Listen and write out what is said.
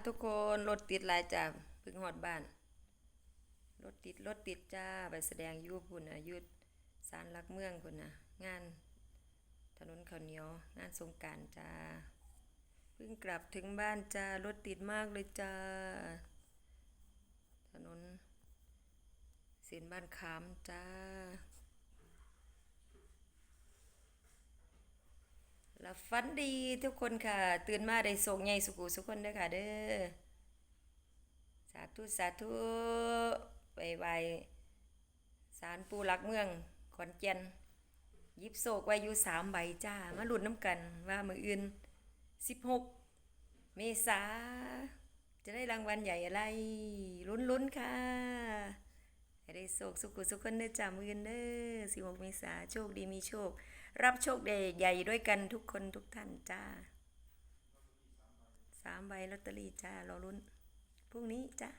ทุกคนรถติดหลายจ้าเพิ่งฮอดบ้านรถติดจ้าไปแสดงอยู่พุ่นน่ะอยู่ศาลหลักเมืองพุ่นน่ะงานถนนข้าวเหนียวงานสงกรานต์จ้าเพิ่งกลับถึงบ้านจ้ารถติดมากเลยจ้าถนนเส้นบ้านขามจ้าหลับฝันดีทุกคนค่ะตื่นมาได้ส่งใหญ่สุขุสุขคนเด้อค่ะเด้อสาธุสาธุไปไหว้ศาลปู่หลักเมืองขอนแก่นหยิบโศกไว้อยู่3 ใบจ้ามาลุ้นน้ำกันว่ามื้ออื่น16เมษาจะได้รางวัลใหญ่อะไรลุ้นๆค่ะให้ได้โศกสุขุสุขคนเด้อจ้ามื้ออื่นเด้อ16เมษาโชคดีมีโชครับโชคใหญ่ด้วยกันทุกคนทุกท่านจ้า3 ใบลอตเตอรี่จ้ารอลุ้นพรุ่งนี้จ้า